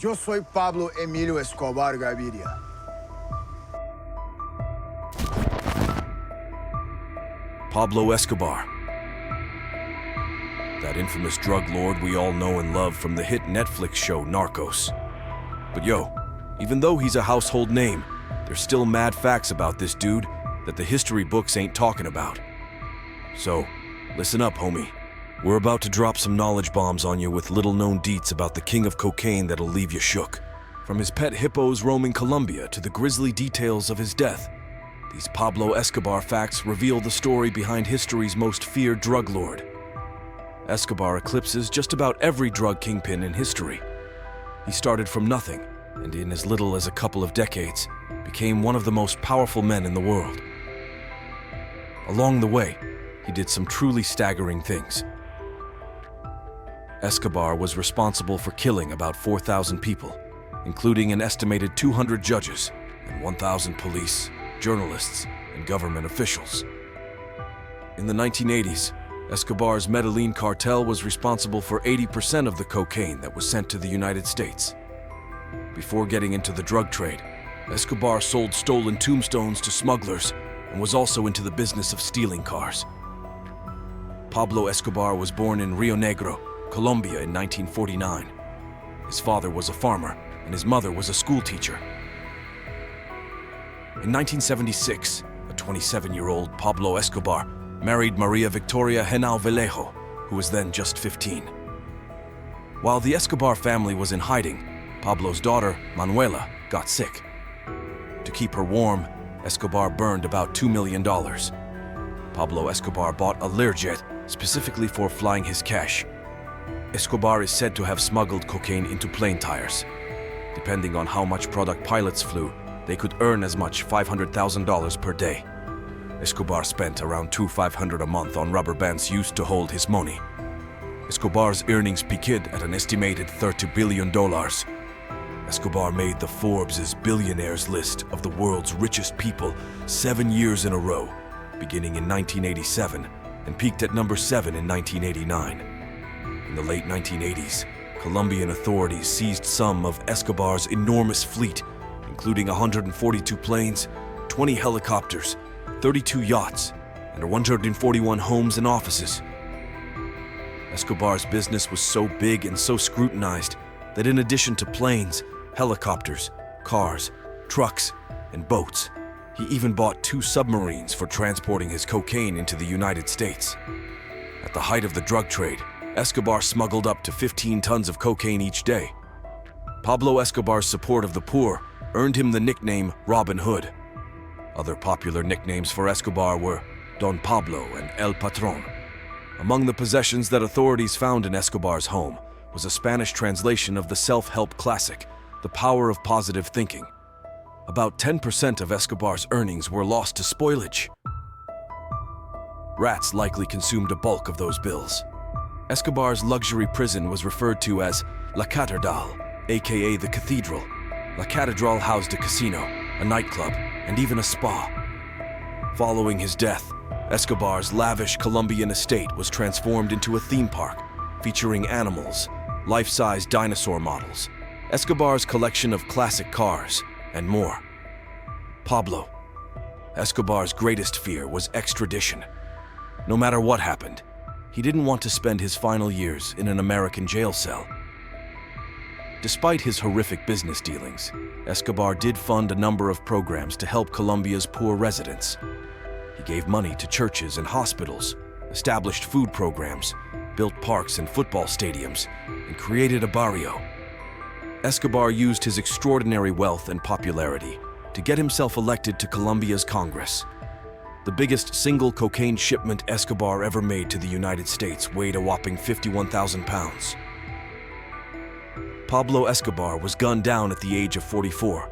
Yo soy Pablo Emilio Escobar Gaviria. Pablo Escobar. That infamous drug lord we all know and love from the hit Netflix show Narcos. But yo, even though he's a household name, there's still mad facts about this dude that the history books ain't talking about. So, listen up, homie. We're about to drop some knowledge bombs on you with little-known deets about the king of cocaine that'll leave you shook. From his pet hippos roaming Colombia to the grisly details of his death, these Pablo Escobar facts reveal the story behind history's most feared drug lord. Escobar eclipses just about every drug kingpin in history. He started from nothing, and in as little as a couple of decades, became one of the most powerful men in the world. Along the way, he did some truly staggering things. Escobar was responsible for killing about 4,000 people, including an estimated 200 judges and 1,000 police, journalists, and government officials. In the 1980s, Escobar's Medellin Cartel was responsible for 80% of the cocaine that was sent to the United States. Before getting into the drug trade, Escobar sold stolen tombstones to smugglers and was also into the business of stealing cars. Pablo Escobar was born in Rio Negro, Colombia in 1949. His father was a farmer and his mother was a school teacher. In 1976, a 27-year-old Pablo Escobar married Maria Victoria Henao Vallejo, who was then just 15. While the Escobar family was in hiding, Pablo's daughter, Manuela, got sick. To keep her warm, Escobar burned about $2 million. Pablo Escobar bought a Learjet specifically for flying his cash. Escobar is said to have smuggled cocaine into plane tires. Depending on how much product pilots flew, they could earn as much $500,000 per day. Escobar spent around $2,500 a month on rubber bands used to hold his money. Escobar's earnings peaked at an estimated $30 billion. Escobar made the Forbes' billionaires list of the world's richest people 7 years in a row, beginning in 1987, and peaked at number 7 in 1989. In the late 1980s, Colombian authorities seized some of Escobar's enormous fleet, including 142 planes, 20 helicopters, 32 yachts, and 141 homes and offices. Escobar's business was so big and so scrutinized that in addition to planes, helicopters, cars, trucks, and boats, he even bought 2 submarines for transporting his cocaine into the United States. At the height of the drug trade, Escobar smuggled up to 15 tons of cocaine each day. Pablo Escobar's support of the poor earned him the nickname Robin Hood. Other popular nicknames for Escobar were Don Pablo and El Patron. Among the possessions that authorities found in Escobar's home was a Spanish translation of the self-help classic, The Power of Positive Thinking. About 10% of Escobar's earnings were lost to spoilage. Rats likely consumed a bulk of those bills. Escobar's luxury prison was referred to as La Catedral, aka the Cathedral. La Catedral housed a casino, a nightclub, and even a spa. Following his death, Escobar's lavish Colombian estate was transformed into a theme park, featuring animals, life-size dinosaur models, Escobar's collection of classic cars, and more. Pablo. Escobar's greatest fear was extradition. No matter what happened, he didn't want to spend his final years in an American jail cell. Despite his horrific business dealings, Escobar did fund a number of programs to help Colombia's poor residents. He gave money to churches and hospitals, established food programs, built parks and football stadiums, and created a barrio. Escobar used his extraordinary wealth and popularity to get himself elected to Colombia's Congress. The biggest single cocaine shipment Escobar ever made to the United States weighed a whopping 51,000 pounds. Pablo Escobar was gunned down at the age of 44.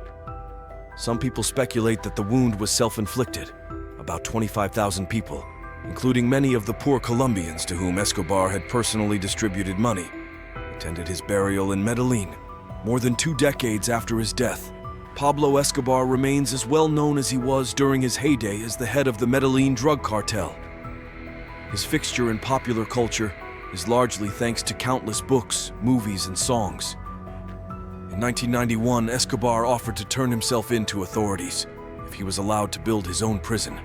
Some people speculate that the wound was self-inflicted. About 25,000 people, including many of the poor Colombians to whom Escobar had personally distributed money, attended his burial in Medellin. More than 2 decades after his death, Pablo Escobar remains as well known as he was during his heyday as the head of the Medellin drug cartel. His fixture in popular culture is largely thanks to countless books, movies, and songs. In 1991, Escobar offered to turn himself in to authorities if he was allowed to build his own prison.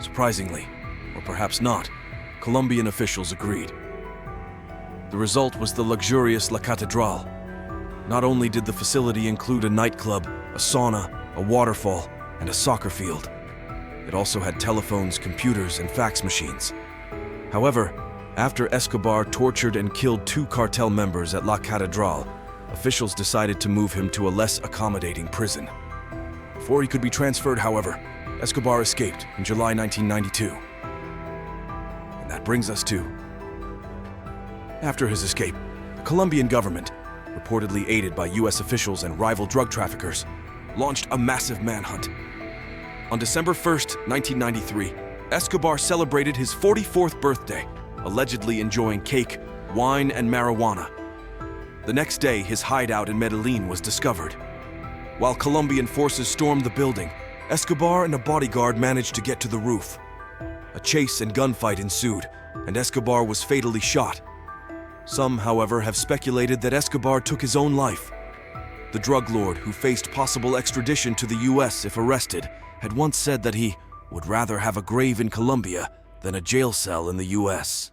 Surprisingly, or perhaps not, Colombian officials agreed. The result was the luxurious La Catedral. Not only did the facility include a nightclub, a sauna, a waterfall, and a soccer field, it also had telephones, computers, and fax machines. However, after Escobar tortured and killed 2 cartel members at La Catedral, officials decided to move him to a less accommodating prison. Before he could be transferred, however, Escobar escaped in July 1992. And that brings us to... After his escape, the Colombian government, reportedly aided by US officials and rival drug traffickers, launched a massive manhunt. On December 1st, 1993, Escobar celebrated his 44th birthday, allegedly enjoying cake, wine, and marijuana. The next day, his hideout in Medellin was discovered. While Colombian forces stormed the building, Escobar and a bodyguard managed to get to the roof. A chase and gunfight ensued, and Escobar was fatally shot. Some, however, have speculated that Escobar took his own life. The drug lord, who faced possible extradition to the US if arrested, had once said that he would rather have a grave in Colombia than a jail cell in the US.